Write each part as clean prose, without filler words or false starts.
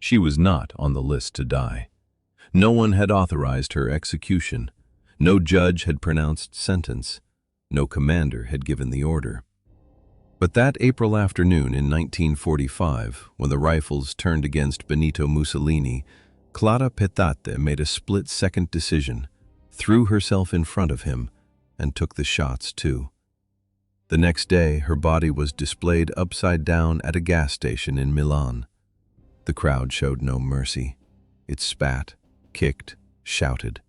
She was not on the list to die. No one had authorized her execution. No judge had pronounced sentence. No commander had given the order. But that April afternoon in 1945, when the rifles turned against Benito Mussolini, Clara Petacci made a split-second decision, threw herself in front of him, and took the shots too. The next day, her body was displayed upside down at a gas station in Milan. The crowd showed no mercy. It spat, kicked, shouted.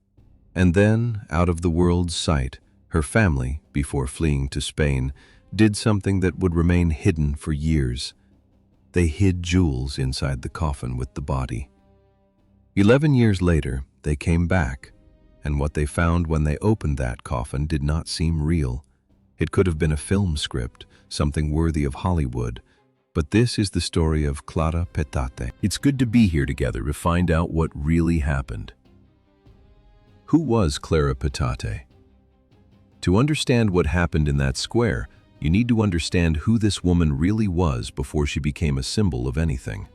And then, out of the world's sight, her family, before fleeing to Spain, did something that would remain hidden for years. They hid jewels inside the coffin with the body. 11 years later, they came back, and what they found when they opened that coffin did not seem real. It could have been a film script, something worthy of Hollywood, but this is the story of Clara Petacci. It's good to be here together to find out what really happened. Who was Clara Petacci? To understand what happened in that square, you need to understand who this woman really was before she became a symbol of anything.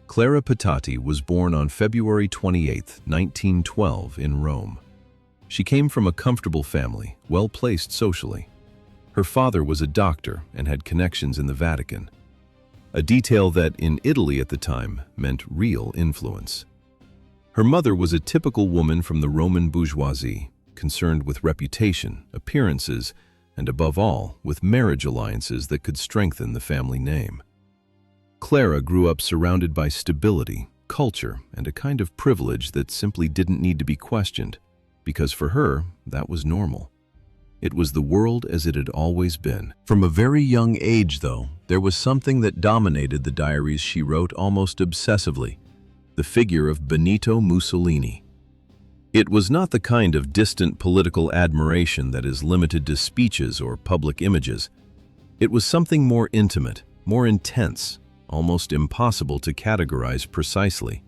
Clara Petacci was born on February 28, 1912, in Rome. She came from a comfortable family, well-placed socially. Her father was a doctor and had connections in the Vatican, a detail that, in Italy at the time, meant real influence. Her mother was a typical woman from the Roman bourgeoisie, concerned with reputation, appearances, and above all, with marriage alliances that could strengthen the family name. Clara grew up surrounded by stability, culture, and a kind of privilege that simply didn't need to be questioned, because for her, that was normal. It was the world as it had always been. From a very young age, though, there was something that dominated the diaries she wrote almost obsessively: the figure of Benito Mussolini. It was not the kind of distant political admiration that is limited to speeches or public images. It was something more intimate, more intense, almost impossible to categorize precisely.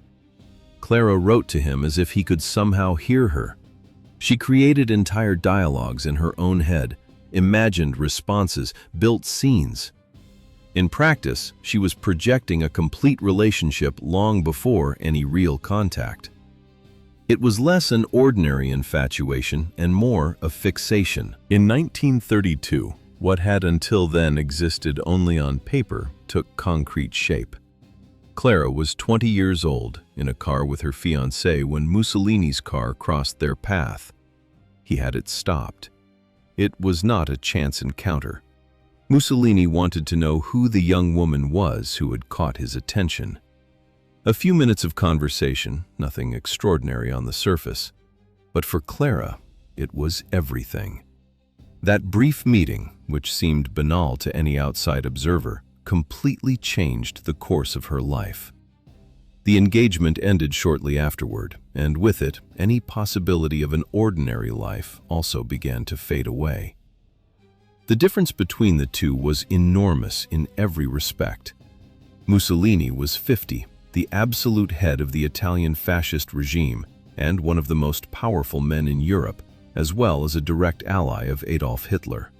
Clara wrote to him as if he could somehow hear her. She created entire dialogues in her own head, imagined responses, built scenes. In practice, she was projecting a complete relationship long before any real contact. It was less an ordinary infatuation and more a fixation. In 1932, what had until then existed only on paper took concrete shape. Clara was 20 years old, in a car with her fiancé when Mussolini's car crossed their path. He had it stopped. It was not a chance encounter. Mussolini wanted to know who the young woman was who had caught his attention. A few minutes of conversation, nothing extraordinary on the surface. But for Clara, it was everything. That brief meeting, which seemed banal to any outside observer, completely changed the course of her life. The engagement ended shortly afterward, and with it, any possibility of an ordinary life also began to fade away. The difference between the two was enormous in every respect. Mussolini was 50, the absolute head of the Italian fascist regime, and one of the most powerful men in Europe, as well as a direct ally of Adolf Hitler.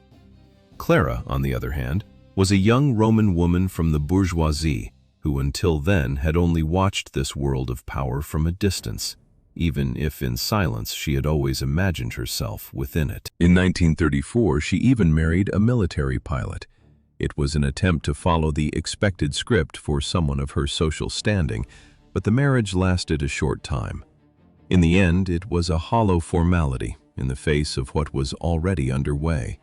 Clara, on the other hand, was a young Roman woman from the bourgeoisie, who until then had only watched this world of power from a distance, even if in silence she had always imagined herself within it. In 1934, she even married a military pilot. It was an attempt to follow the expected script for someone of her social standing, but the marriage lasted a short time. In the end, it was a hollow formality in the face of what was already underway.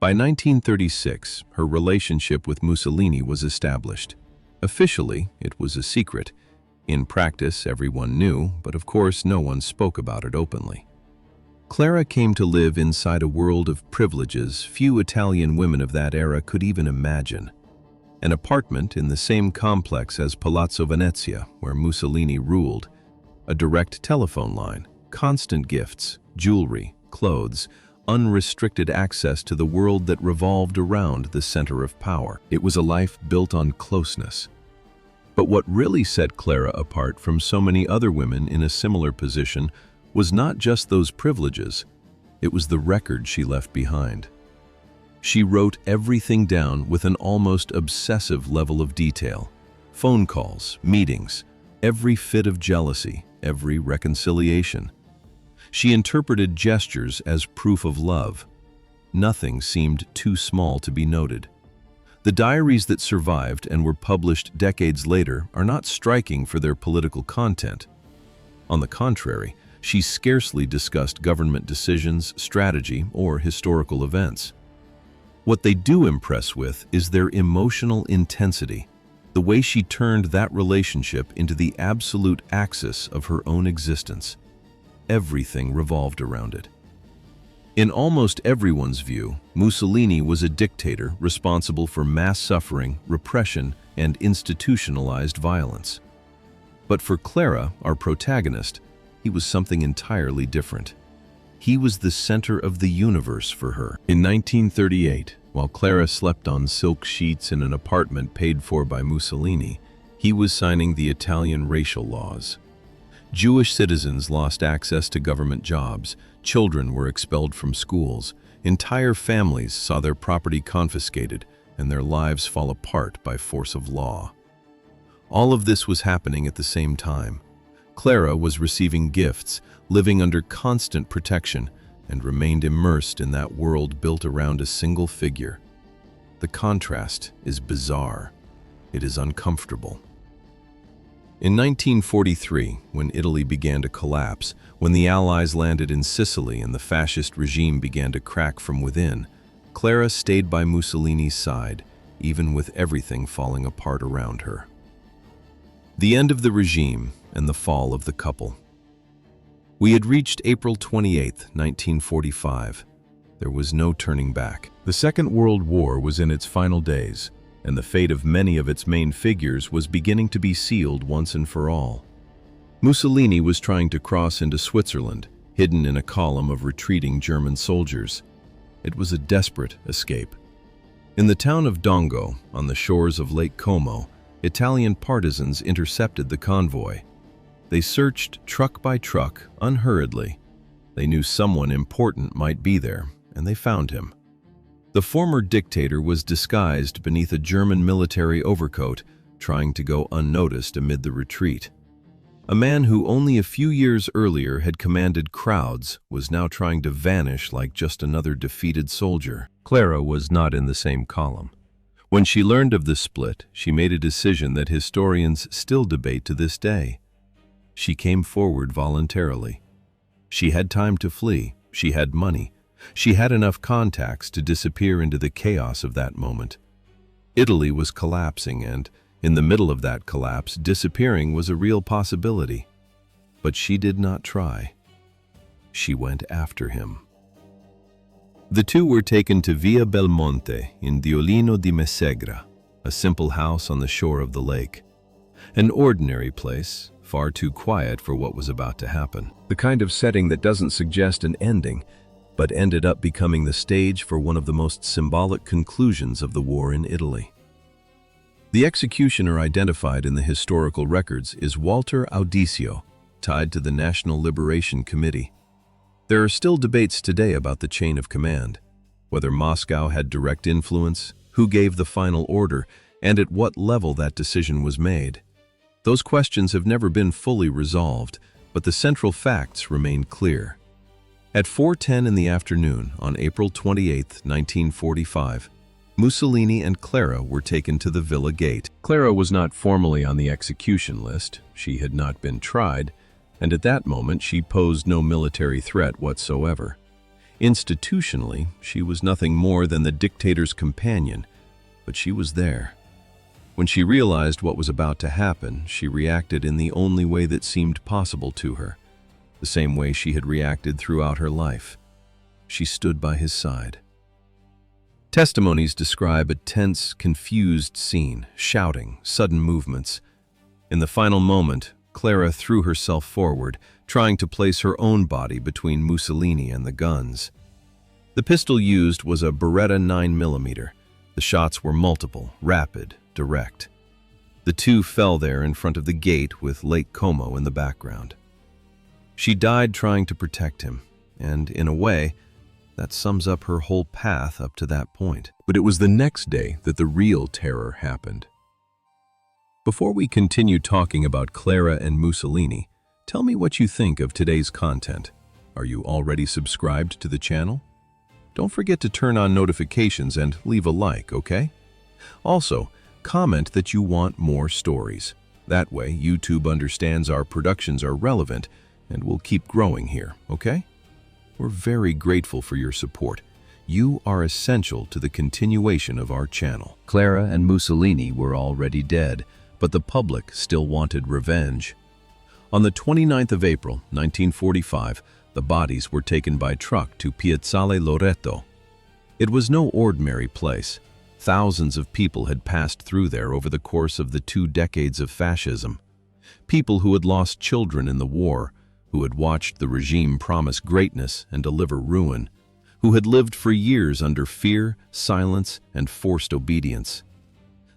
By 1936, her relationship with Mussolini was established. Officially, it was a secret. In practice, everyone knew, but of course no one spoke about it openly. Clara came to live inside a world of privileges few Italian women of that era could even imagine. An apartment in the same complex as Palazzo Venezia, where Mussolini ruled, a direct telephone line, constant gifts, jewelry, clothes, unrestricted access to the world that revolved around the center of power. It was a life built on closeness. But what really set Clara apart from so many other women in a similar position was not just those privileges, it was the record she left behind. She wrote everything down with an almost obsessive level of detail, Phone calls, meetings, every fit of jealousy, every reconciliation. She interpreted gestures as proof of love. Nothing seemed too small to be noted. The diaries that survived and were published decades later are not striking for their political content. On the contrary, she scarcely discussed government decisions, strategy, or historical events. What they do impress with is their emotional intensity, the way she turned that relationship into the absolute axis of her own existence. Everything revolved around it. In almost everyone's view, Mussolini was a dictator responsible for mass suffering, repression, and institutionalized violence. But for Clara, our protagonist, he was something entirely different. He was the center of the universe for her. In 1938, while Clara slept on silk sheets in an apartment paid for by Mussolini, he was signing the Italian racial laws. Jewish citizens lost access to government jobs, children were expelled from schools, entire families saw their property confiscated, and their lives fall apart by force of law. All of this was happening at the same time. Clara was receiving gifts, living under constant protection, and remained immersed in that world built around a single figure. The contrast is bizarre. It is uncomfortable. In 1943, when Italy began to collapse, when the Allies landed in Sicily and the fascist regime began to crack from within, Clara stayed by Mussolini's side, even with everything falling apart around her. The end of the regime and the fall of the couple. We had reached April 28, 1945. There was no turning back. The Second World War was in its final days, and the fate of many of its main figures was beginning to be sealed once and for all. Mussolini was trying to cross into Switzerland, hidden in a column of retreating German soldiers. It was a desperate escape. In the town of Dongo, on the shores of Lake Como, Italian partisans intercepted the convoy. They searched truck by truck, unhurriedly. They knew someone important might be there, and they found him. The former dictator was disguised beneath a German military overcoat, trying to go unnoticed amid the retreat. A man who only a few years earlier had commanded crowds was now trying to vanish like just another defeated soldier. Clara was not in the same column. When she learned of the split, she made a decision that historians still debate to this day. She came forward voluntarily. She had time to flee. She had money. She had enough contacts to disappear into the chaos of that moment. Italy was collapsing, and in the middle of that collapse, disappearing was a real possibility. But she did not try. She went after him. The two were taken to Via Belmonte in Diolino di Messegra, a simple house on the shore of the lake. An ordinary place, far too quiet for what was about to happen. The kind of setting that doesn't suggest an ending, but ended up becoming the stage for one of the most symbolic conclusions of the war in Italy. The executioner identified in the historical records is Walter Audicio, tied to the National Liberation Committee. There are still debates today about the chain of command, whether Moscow had direct influence, who gave the final order, and at what level that decision was made. Those questions have never been fully resolved, but the central facts remain clear. At 4:10 in the afternoon on April 28, 1945, Mussolini and Clara were taken to the Villa Gate. Clara was not formally on the execution list. She had not been tried, and at that moment she posed no military threat whatsoever. Institutionally, she was nothing more than the dictator's companion, but she was there. When she realized what was about to happen, she reacted in the only way that seemed possible to her, the same way she had reacted throughout her life. She stood by his side. Testimonies describe a tense, confused scene, shouting, sudden movements. In the final moment, Clara threw herself forward, trying to place her own body between Mussolini and the guns. The pistol used was a Beretta 9mm. The shots were multiple, rapid, direct. The two fell there in front of the gate with Lake Como in the background. She died trying to protect him, and in a way, that sums up her whole path up to that point. But it was the next day that the real terror happened. Before we continue talking about Clara and Mussolini, tell me what you think of today's content. Are you already subscribed to the channel? Don't forget to turn on notifications and leave a like, okay? Also, comment that you want more stories. That way, YouTube understands our productions are relevant and will keep growing here, okay? We're very grateful for your support. You are essential to the continuation of our channel. Clara and Mussolini were already dead, but the public still wanted revenge. On the 29th of April, 1945, the bodies were taken by truck to Piazzale Loreto. It was no ordinary place. Thousands of people had passed through there over the course of the 2 decades of fascism. People who had lost children in the war, who had watched the regime promise greatness and deliver ruin, who had lived for years under fear, silence, and forced obedience.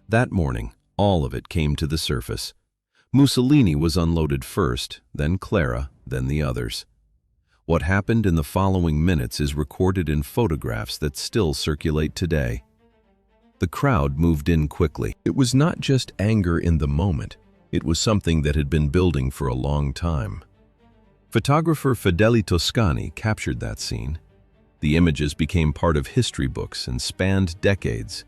That morning, all of it came to the surface. Mussolini was unloaded first, then Clara, then the others. What happened in the following minutes is recorded in photographs that still circulate today. The crowd moved in quickly. It was not just anger in the moment. It was something that had been building for a long time. Photographer Fedele Toscani captured that scene. The images became part of history books and spanned decades.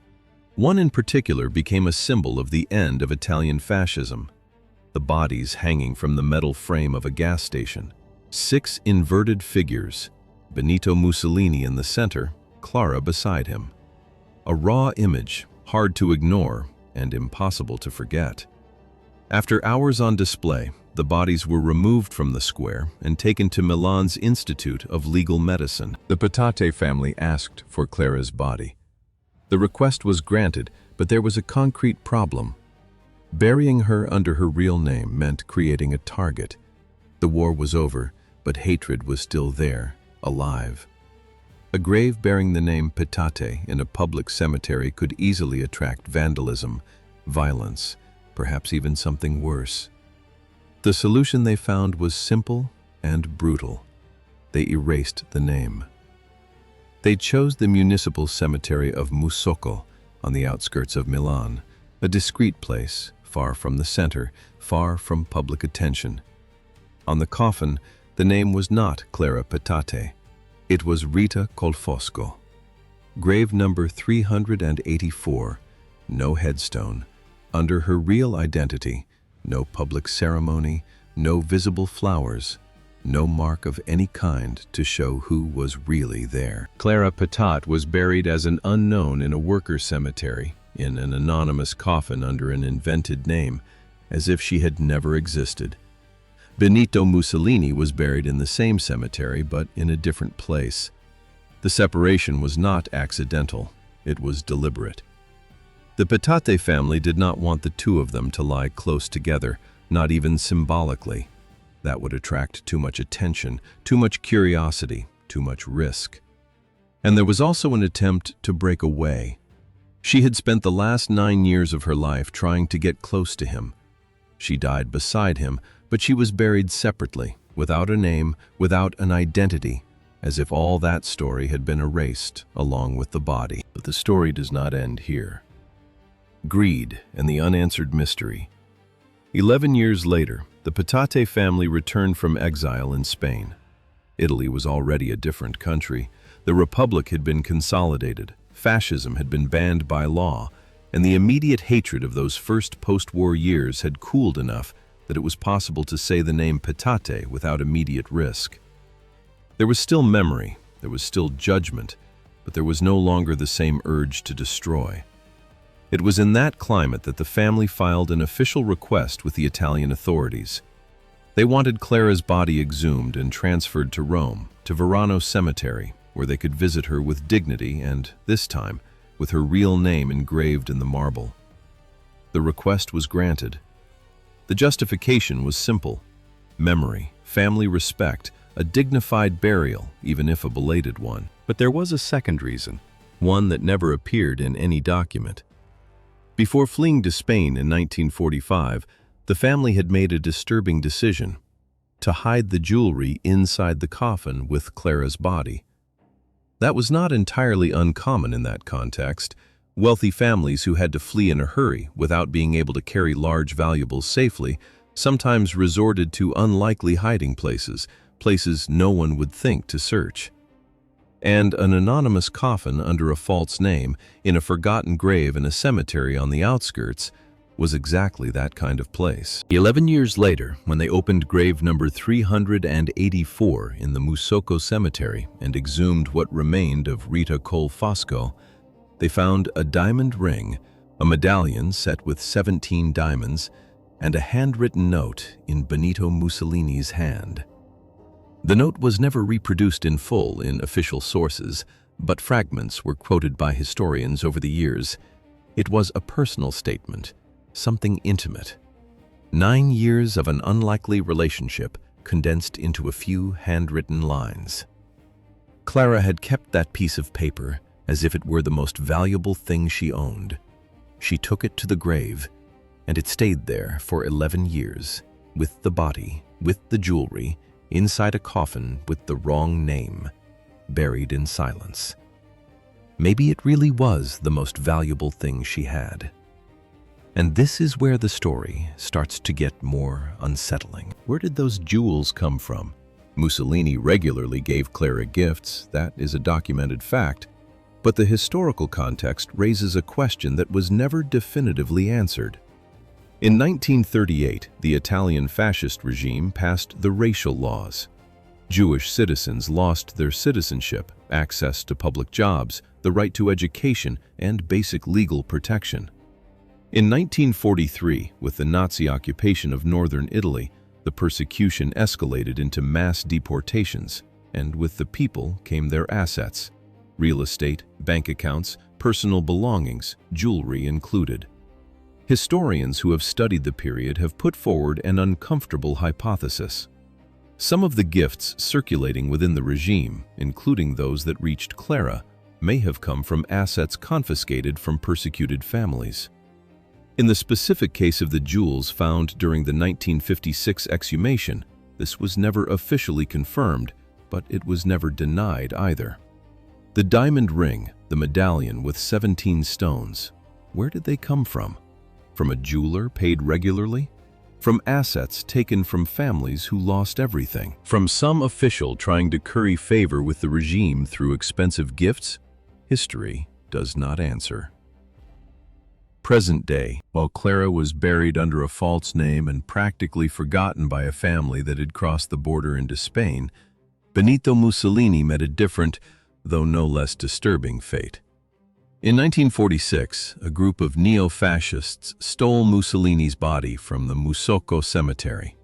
One in particular became a symbol of the end of Italian fascism. The bodies hanging from the metal frame of a gas station. 6 inverted figures, Benito Mussolini in the center, Clara beside him. A raw image, hard to ignore and impossible to forget. After hours on display, the bodies were removed from the square and taken to Milan's Institute of Legal Medicine. The Petacci family asked for Clara's body. The request was granted, but there was a concrete problem. Burying her under her real name meant creating a target. The war was over, but hatred was still there, alive. A grave bearing the name Petacci in a public cemetery could easily attract vandalism, violence, perhaps even something worse. The solution they found was simple and brutal. They erased the name. They chose the municipal cemetery of Musocco on the outskirts of Milan, a discreet place, far from the center, far from public attention. On the coffin, the name was not Clara Petacci. It was Rita Colfosco. Grave number 384, no headstone. Under her real identity, no public ceremony, no visible flowers, no mark of any kind to show who was really there. Clara Petacci was buried as an unknown in a worker cemetery, in an anonymous coffin under an invented name, as if she had never existed. Benito Mussolini was buried in the same cemetery, but in a different place. The separation was not accidental, it was deliberate. The Petacci family did not want the two of them to lie close together, not even symbolically. That would attract too much attention, too much curiosity, too much risk. And there was also an attempt to break away. She had spent the last 9 years of her life trying to get close to him. She died beside him, but she was buried separately, without a name, without an identity, as if all that story had been erased along with the body. But the story does not end here. Greed and the unanswered mystery. 11 years later, the Petacci family returned from exile in Spain. Italy was already a different country. The Republic had been consolidated, fascism had been banned by law, and the immediate hatred of those first post-war years had cooled enough that it was possible to say the name Petacci without immediate risk. There was still memory, there was still judgment, but there was no longer the same urge to destroy. It was in that climate that the family filed an official request with the Italian authorities. They wanted Clara's body exhumed and transferred to Rome, to Verano Cemetery, where they could visit her with dignity and, this time, with her real name engraved in the marble. The request was granted. The justification was simple: memory, family respect, a dignified burial, even if a belated one. But there was a second reason, one that never appeared in any document. Before fleeing to Spain in 1945, the family had made a disturbing decision: to hide the jewelry inside the coffin with Clara's body. That was not entirely uncommon in that context. Wealthy families who had to flee in a hurry without being able to carry large valuables safely sometimes resorted to unlikely hiding places, places no one would think to search. And an anonymous coffin under a false name in a forgotten grave in a cemetery on the outskirts was exactly that kind of place. 11 years later, when they opened grave number 384 in the Musocco cemetery and exhumed what remained of Rita Cole Fosco, they found a diamond ring, a medallion set with 17 diamonds, and a handwritten note in Benito Mussolini's hand. The note was never reproduced in full in official sources, but fragments were quoted by historians over the years. It was a personal statement, something intimate. 9 years of an unlikely relationship condensed into a few handwritten lines. Clara had kept that piece of paper as if it were the most valuable thing she owned. She took it to the grave, and it stayed there for 11 years, with the body, with the jewelry, inside a coffin with the wrong name, buried in silence. Maybe it really was the most valuable thing she had. And this is where the story starts to get more unsettling. Where did those jewels come from? Mussolini regularly gave Clara gifts, that is a documented fact, but the historical context raises a question that was never definitively answered. In 1938, the Italian fascist regime passed the racial laws. Jewish citizens lost their citizenship, access to public jobs, the right to education, and basic legal protection. In 1943, with the Nazi occupation of northern Italy, the persecution escalated into mass deportations, and with the people came their assets: real estate, bank accounts, personal belongings, jewelry included. Historians who have studied the period have put forward an uncomfortable hypothesis. Some of the gifts circulating within the regime, including those that reached Clara, may have come from assets confiscated from persecuted families. In the specific case of the jewels found during the 1956 exhumation, this was never officially confirmed, but it was never denied either. The diamond ring, the medallion with 17 stones, where did they come from? From a jeweler paid regularly? From assets taken from families who lost everything? From some official trying to curry favor with the regime through expensive gifts? History does not answer. Present day, while Clara was buried under a false name and practically forgotten by a family that had crossed the border into Spain, Benito Mussolini met a different, though no less disturbing fate. In 1946, a group of neo-fascists stole Mussolini's body from the Musocco cemetery.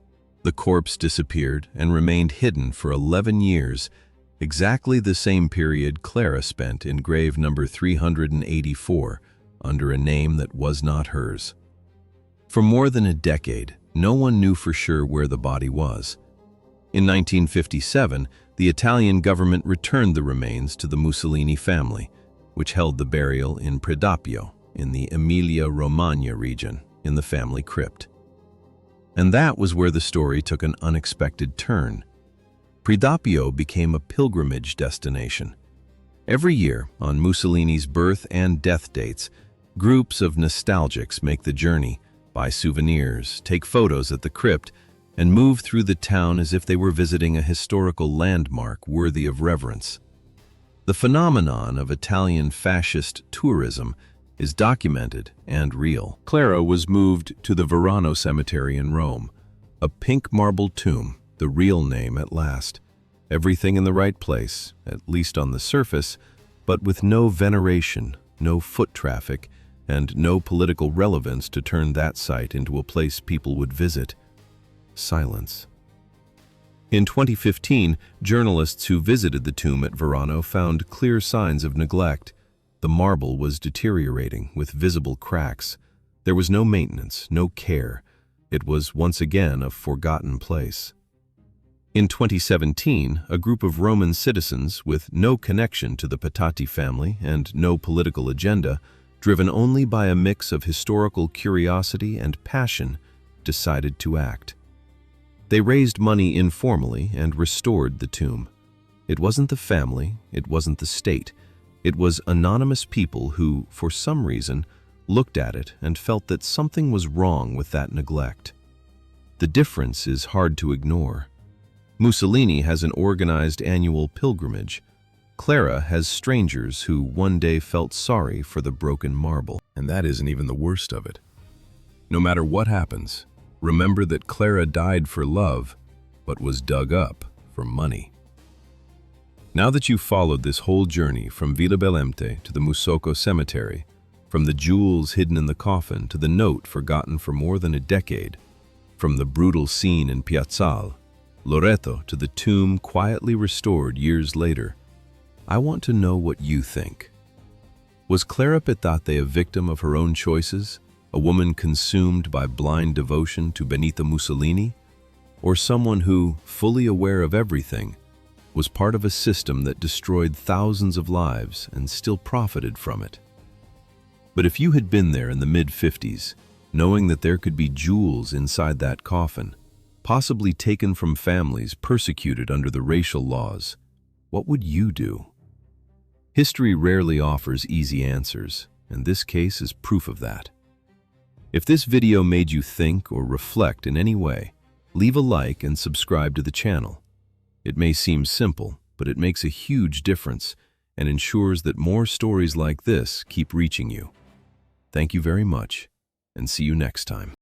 The corpse disappeared and remained hidden for 11 years, exactly the same period Clara spent in grave number 384, under a name that was not hers. For more than a decade, no one knew for sure where the body was. In 1957, the Italian government returned the remains to the Mussolini family, which held the burial in Predappio, in the Emilia-Romagna region, in the family crypt. And that was where the story took an unexpected turn. Predappio became a pilgrimage destination. Every year, on Mussolini's birth and death dates, groups of nostalgics make the journey, buy souvenirs, take photos at the crypt, and move through the town as if they were visiting a historical landmark worthy of reverence. The phenomenon of Italian fascist tourism is documented and real. Clara was moved to the Verano Cemetery in Rome, a pink marble tomb, the real name at last. Everything in the right place, at least on the surface, but with no veneration, no foot traffic, and no political relevance to turn that site into a place people would visit. Silence. In 2015, journalists who visited the tomb at Verano found clear signs of neglect. The marble was deteriorating, with visible cracks. There was no maintenance, no care. It was once again a forgotten place. In 2017, a group of Roman citizens with no connection to the Petacci family and no political agenda, driven only by a mix of historical curiosity and passion, decided to act. They raised money informally and restored the tomb. It wasn't the family, it wasn't the state. It was anonymous people who, for some reason, looked at it and felt that something was wrong with that neglect. The difference is hard to ignore. Mussolini has an organized annual pilgrimage. Clara has strangers who one day felt sorry for the broken marble. And that isn't even the worst of it. No matter what happens, remember that Clara died for love, but was dug up for money. Now that you've followed this whole journey from Villa Bellemte to the Musocco cemetery, from the jewels hidden in the coffin to the note forgotten for more than a decade, from the brutal scene in Piazzale, Loreto to the tomb quietly restored years later, I want to know what you think. Was Clara Petacci a victim of her own choices, a woman consumed by blind devotion to Benito Mussolini, or someone who, fully aware of everything, was part of a system that destroyed thousands of lives and still profited from it? But if you had been there in the mid-50s, knowing that there could be jewels inside that coffin, possibly taken from families persecuted under the racial laws, what would you do? History rarely offers easy answers, and this case is proof of that. If this video made you think or reflect in any way, leave a like and subscribe to the channel. It may seem simple, but it makes a huge difference and ensures that more stories like this keep reaching you. Thank you very much, and see you next time.